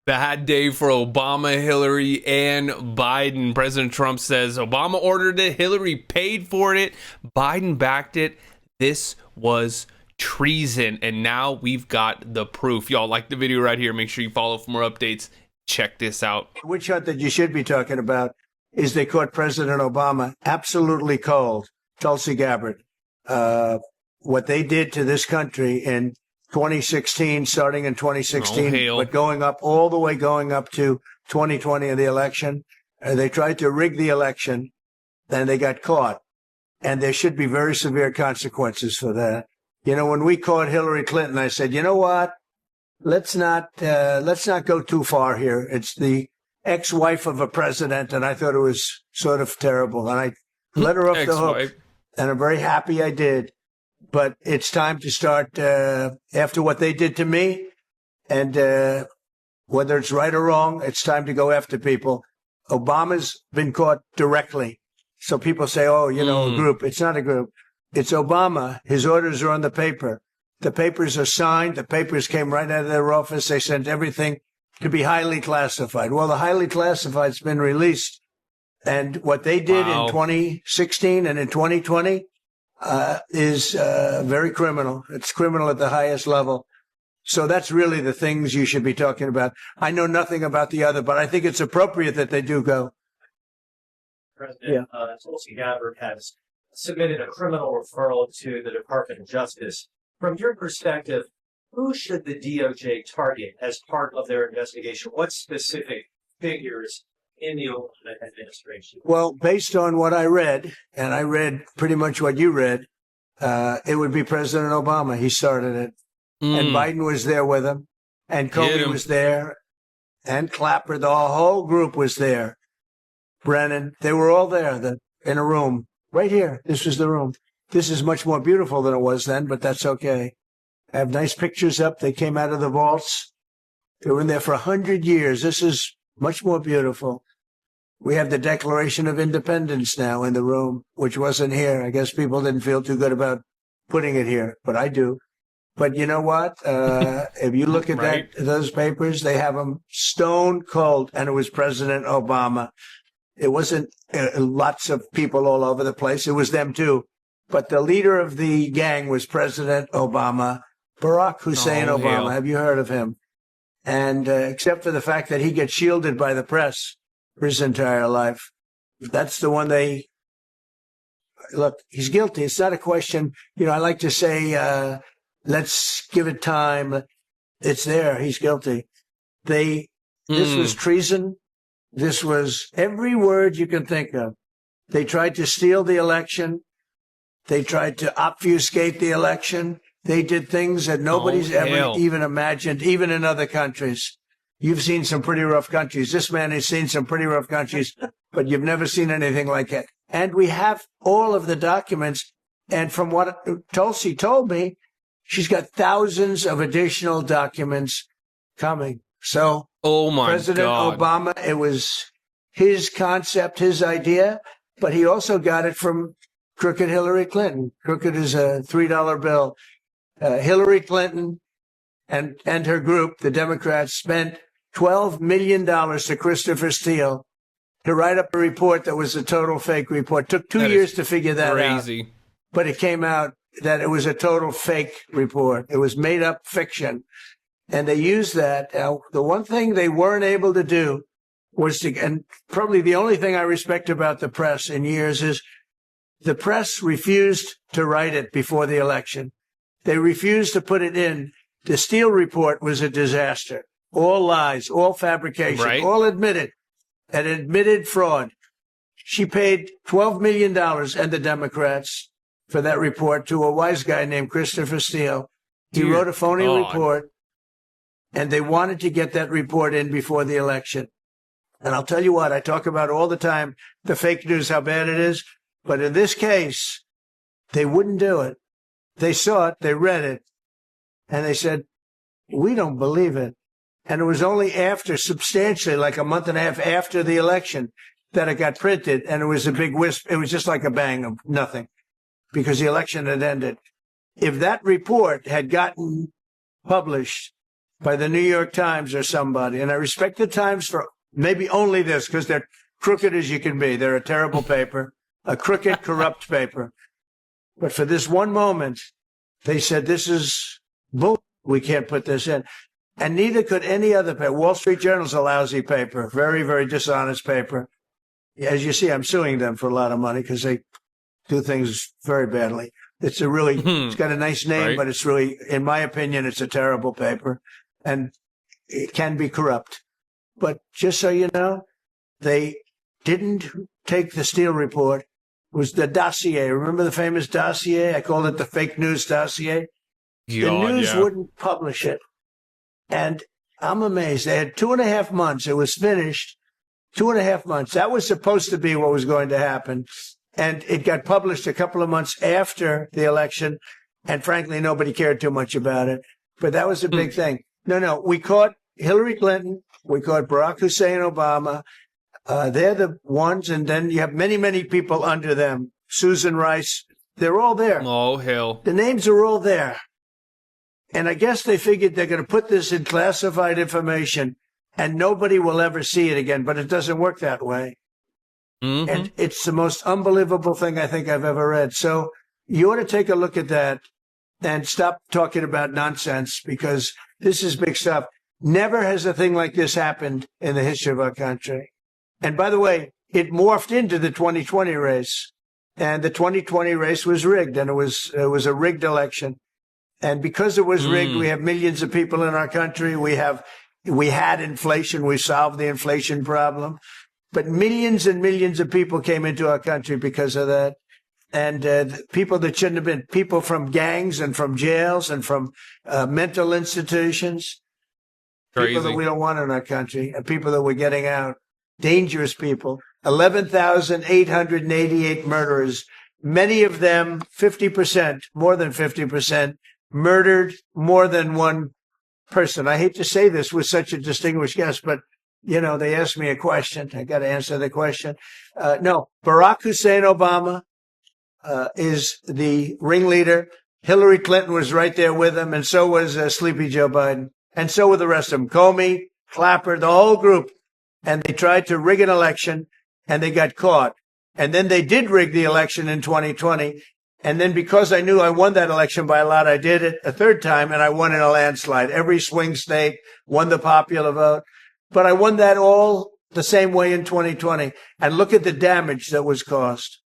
Bad day for Obama, Hillary, and Biden. President Trump says Obama ordered it, Hillary paid for it, Biden backed it. This was treason, and now we've got the proof. Y'all like the video right here. Make sure you follow for more updates. Check this out. The witch hunt that you should be talking about is they caught President Obama absolutely cold, Tulsi Gabbard. What they did to this country in 2016, starting in 2016, but going up all the way going up to 2020 in the election. They tried to rig the election, and they got caught. And there should be very severe consequences for that. You know, when we caught Hillary Clinton, I said, you know what? Let's not go too far here. It's the ex-wife of a president, and I thought it was sort of terrible. And I let her off the hook, and I'm very happy I did. But it's time to start after what they did to me, and whether it's right or wrong, it's time to go after people. Obama's been caught directly. So people say, oh, you know, a group. It's not a group. It's Obama. His orders are on the paper. The papers are signed. The papers came right out of their office. They sent everything to be highly classified. Well, the highly classified's been released. And what they did in 2016 and in 2020 is very criminal. It's criminal at the highest level. So that's really the things you should be talking about. I know nothing about the other, but I think it's appropriate that they do go. President Tulsi Gabbard has submitted a criminal referral to the Department of Justice. From your perspective, who should the DOJ target as part of their investigation? What specific figures in the Obama administration? Well, based on what I read, and I read pretty much what you read, it would be President Obama. He started it. And Biden was there with him. And Comey was there. And Clapper, the whole group was there. Brennan, they were all there in a room. Right here. This was the room. This is much more beautiful than it was then, but that's okay. I have nice pictures up. They came out of the vaults. They were in there for 100 years. This is much more beautiful. We have the Declaration of Independence now in the room, which wasn't here. I guess people didn't feel too good about putting it here, but I do. But you know what? If you look at those papers, they have them stone cold, and it was President Obama. It wasn't lots of people all over the place. It was them too. But the leader of the gang was President Obama, Barack Hussein Obama. Have you heard of him? And except for the fact that he gets shielded by the press for his entire life, that's the one they look. He's guilty. It's not a question. You know, I like to say, let's give it time. It's there. He's guilty. This was treason. This was every word you can think of. They tried to steal the election. They tried to obfuscate the election. They did things that nobody's ever even imagined, even in other countries. You've seen some pretty rough countries. This man has seen some pretty rough countries, but you've never seen anything like it. And we have all of the documents. And from what Tulsi told me, she's got thousands of additional documents coming. So President Obama, it was his concept, his idea, but he also got it from crooked Hillary Clinton. Crooked is a $3 bill. Hillary Clinton and her group, the Democrats, spent $12 million to Christopher Steele to write up a report that was a total fake report. Took 2 years to figure that out. But it came out that it was a total fake report. It was made up fiction. And they used that. The one thing they weren't able to do was and probably the only thing I respect about the press in years is the press refused to write it before the election. They refused to put it in. The Steele report was a disaster. All lies, all fabrication, all admitted, and admitted fraud. She paid $12 million and the Democrats for that report to a wise guy named Christopher Steele. He wrote a phony report, and they wanted to get that report in before the election. And I'll tell you what, I talk about all the time, the fake news, how bad it is. But in this case, they wouldn't do it. They saw it, they read it, and they said, we don't believe it. And it was only after, substantially, like a month and a half after the election, that it got printed, and it was a big wisp. It was just like a bang of nothing, because the election had ended. If that report had gotten published by the New York Times or somebody. And I respect the Times for maybe only this, because they're crooked as you can be. They're a terrible paper, a crooked, corrupt paper. But for this one moment, they said, this is bull. We can't put this in. And neither could any other paper. Wall Street Journal's a lousy paper, very, very dishonest paper. As you see, I'm suing them for a lot of money because they do things very badly. It's a really, it's got a nice name, Right. but it's really, in my opinion, it's a terrible paper and it can be corrupt. But just so you know, they didn't take the Steele report. It was the dossier. Remember the famous dossier? I called it the fake news dossier. The news wouldn't publish it. And I'm amazed. They had 2.5 months. It was finished. 2.5 months. That was supposed to be what was going to happen. And it got published a couple of months after the election. And frankly, nobody cared too much about it. But that was a big thing. No, we caught Hillary Clinton. We caught Barack Hussein Obama. They're the ones. And then you have many, many people under them. Susan Rice. They're all there. Oh, hell. The names are all there. And I guess they figured they're going to put this in classified information and nobody will ever see it again. But it doesn't work that way. Mm-hmm. And it's the most unbelievable thing I think I've ever read. So you ought to take a look at that and stop talking about nonsense, because this is big stuff. Never has a thing like this happened in the history of our country. And by the way, it morphed into the 2020 race. And the 2020 race was rigged, and it was a rigged election. And because it was rigged, we have millions of people in our country. We had inflation. We solved the inflation problem. But millions and millions of people came into our country because of that. And people that shouldn't have been, people from gangs and from jails and from mental institutions. Crazy. People that we don't want in our country, and people that we're getting out. Dangerous people. 11,888 murderers. Many of them, 50%, more than 50%, murdered more than one person. I hate to say this with such a distinguished guest, but, you know, they asked me a question. I got to answer the question. No, Barack Hussein Obama is the ringleader. Hillary Clinton was right there with him, and so was Sleepy Joe Biden. And so were the rest of them. Comey, Clapper, the whole group. And they tried to rig an election, and they got caught. And then they did rig the election in 2020. And then because I knew I won that election by a lot, I did it a third time, and I won in a landslide. Every swing state won the popular vote. But I won that all the same way in 2020. And look at the damage that was caused.